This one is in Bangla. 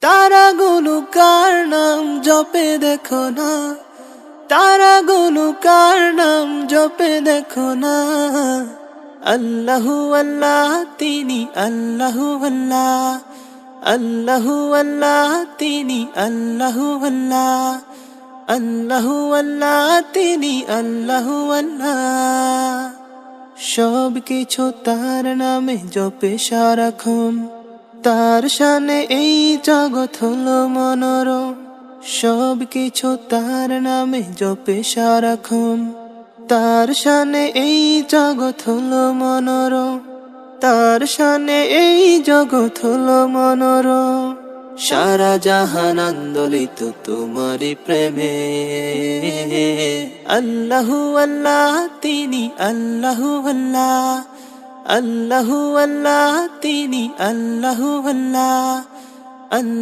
তারাগুলো কার নাম জপে দেখো না, তারাগুলো কার নাম জপে দেখো না। আল্লাহু আল্লাহ তিনি আল্লাহু আল্লাহ, আল্লাহু আল্লাহ তিনি আল্লাহু আল্লাহ, আল্লাহু আল্লাহ তিনি আল্লাহু আল্লাহ। সব কিছু তার নামে জপে সারাক্ষণ, তার শানে এই জগৎ হলো মনোরম। সব কিছু তার নামে জপে সারাক্ষণ, তার শানে এই জগৎ হলো মনোরম, তার শানে এই জগৎ হলো মনোরম। সারা জাহান আন্দোলিত তোমারি প্রেমে। আল্লাহু আল্লাহ তিনি আল্লাহু আল্লাহ, আল্লাহু আল্লাহ তিনি আল্লাহু আল্লাহ, আল্লাহ।